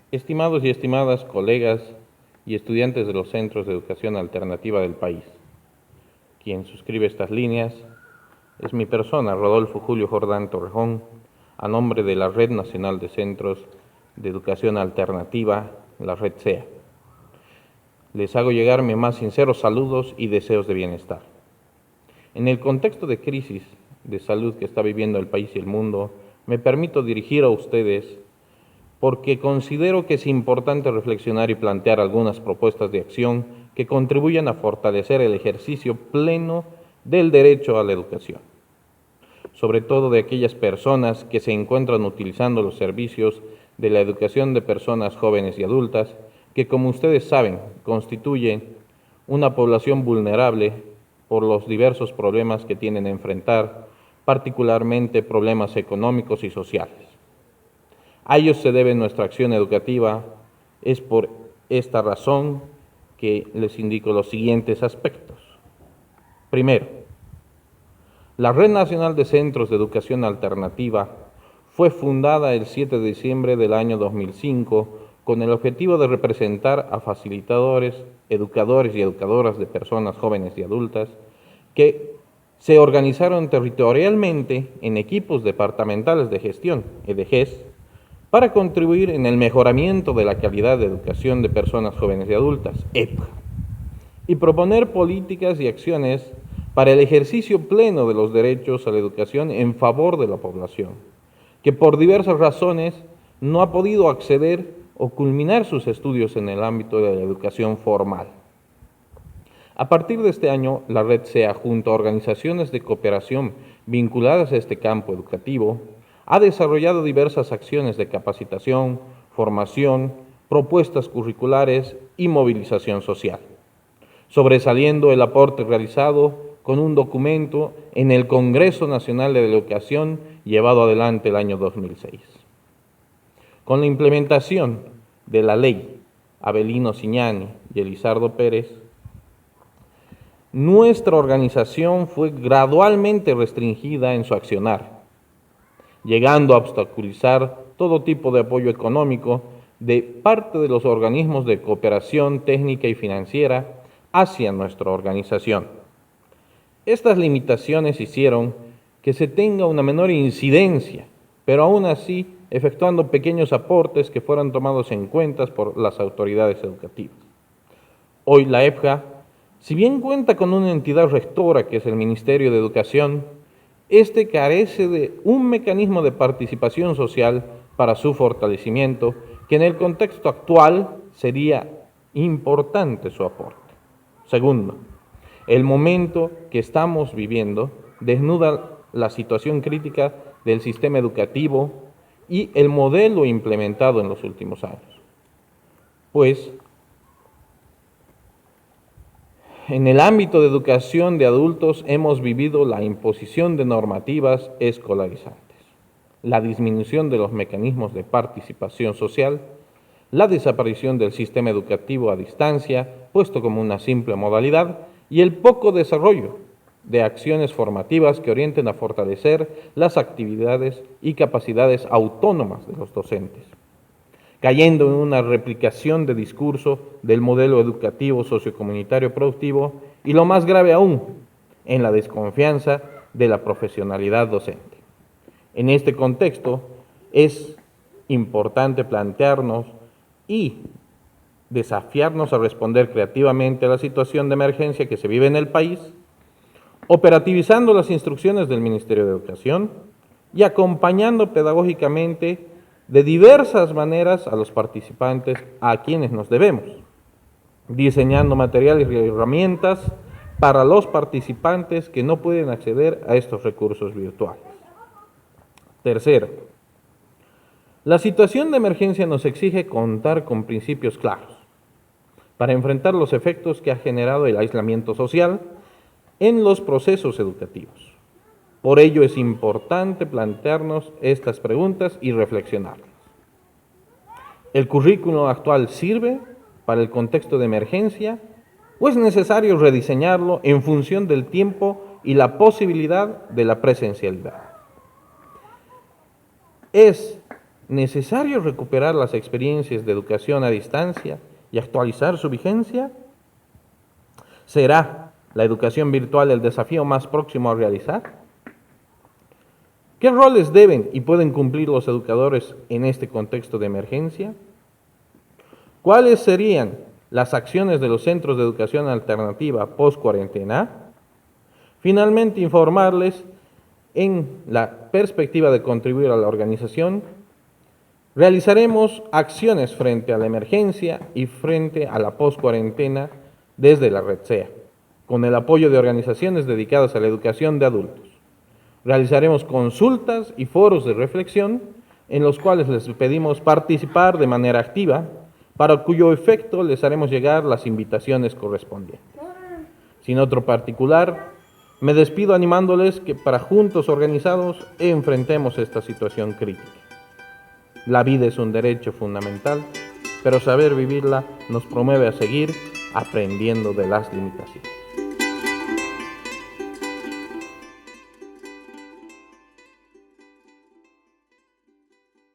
Estimados y estimadas colegas y estudiantes de los centros de educación alternativa del país, quien suscribe estas líneas es mi persona, Rodolfo Julio Jordán Torrejón, a nombre de la Red Nacional de Centros de Educación Alternativa, la Red CEA. Les hago llegar mis más sinceros saludos y deseos de bienestar. En el contexto de crisis de salud que está viviendo el país y el mundo, me permito dirigir a ustedes porque considero que es importante reflexionar y plantear algunas propuestas de acción que contribuyan a fortalecer el ejercicio pleno del derecho a la educación, sobre todo de aquellas personas que se encuentran utilizando los servicios de la educación de personas jóvenes y adultas, que como ustedes saben, constituyen una población vulnerable por los diversos problemas que tienen a enfrentar, particularmente problemas económicos y sociales. A ellos se debe nuestra acción educativa. Es por esta razón que les indico los siguientes aspectos. Primero, la Red Nacional de Centros de Educación Alternativa fue fundada el 7 de diciembre del año 2005 con el objetivo de representar a facilitadores, educadores y educadoras de personas jóvenes y adultas que se organizaron territorialmente en equipos departamentales de gestión, EDGES, para contribuir en el mejoramiento de la calidad de educación de personas jóvenes y adultas, EPA, y proponer políticas y acciones para el ejercicio pleno de los derechos a la educación en favor de la población, que por diversas razones no ha podido acceder o culminar sus estudios en el ámbito de la educación formal. A partir de este año, la Red CEA, junto a organizaciones de cooperación vinculadas a este campo educativo, ha desarrollado diversas acciones de capacitación, formación, propuestas curriculares y movilización social, sobresaliendo el aporte realizado con un documento en el Congreso Nacional de la Educación llevado adelante el año 2006. Con la implementación de la ley Avelino Ciñani y Elizardo Pérez, nuestra organización fue gradualmente restringida en su accionar, llegando a obstaculizar todo tipo de apoyo económico de parte de los organismos de cooperación técnica y financiera hacia nuestra organización. Estas limitaciones hicieron que se tenga una menor incidencia, pero aún así efectuando pequeños aportes que fueran tomados en cuenta por las autoridades educativas. Hoy la EPJA, si bien cuenta con una entidad rectora que es el Ministerio de Educación, este carece de un mecanismo de participación social para su fortalecimiento, que en el contexto actual sería importante su aporte. Segundo, el momento que estamos viviendo desnuda la situación crítica del sistema educativo y el modelo implementado en los últimos años. Pues, en el ámbito de educación de adultos hemos vivido la imposición de normativas escolarizantes, la disminución de los mecanismos de participación social, la desaparición del sistema educativo a distancia, puesto como una simple modalidad, y el poco desarrollo de acciones formativas que orienten a fortalecer las actividades y capacidades autónomas de los docentes, cayendo en una replicación de discurso del modelo educativo sociocomunitario productivo y, lo más grave aún, en la desconfianza de la profesionalidad docente. En este contexto es importante plantearnos y desafiarnos a responder creativamente a la situación de emergencia que se vive en el país, operativizando las instrucciones del Ministerio de Educación y acompañando pedagógicamente de diversas maneras a los participantes a quienes nos debemos, diseñando materiales y herramientas para los participantes que no pueden acceder a estos recursos virtuales. Tercero, la situación de emergencia nos exige contar con principios claros para enfrentar los efectos que ha generado el aislamiento social en los procesos educativos. Por ello es importante plantearnos estas preguntas y reflexionarlas. ¿El currículo actual sirve para el contexto de emergencia o es necesario rediseñarlo en función del tiempo y la posibilidad de la presencialidad? Es necesario recuperar las experiencias de educación a distancia y actualizar su vigencia? ¿Será la educación virtual el desafío más próximo a realizar? ¿Qué roles deben y pueden cumplir los educadores en este contexto de emergencia? ¿Cuáles serían las acciones de los centros de educación alternativa post-cuarentena? Finalmente, informarles en la perspectiva de contribuir a la organización, realizaremos acciones frente a la emergencia y frente a la post-cuarentena desde la Red SEA, con el apoyo de organizaciones dedicadas a la educación de adultos. Realizaremos consultas y foros de reflexión en los cuales les pedimos participar de manera activa, para cuyo efecto les haremos llegar las invitaciones correspondientes. Sin otro particular, me despido animándoles que para juntos organizados enfrentemos esta situación crítica. La vida es un derecho fundamental, pero saber vivirla nos promueve a seguir aprendiendo de las limitaciones.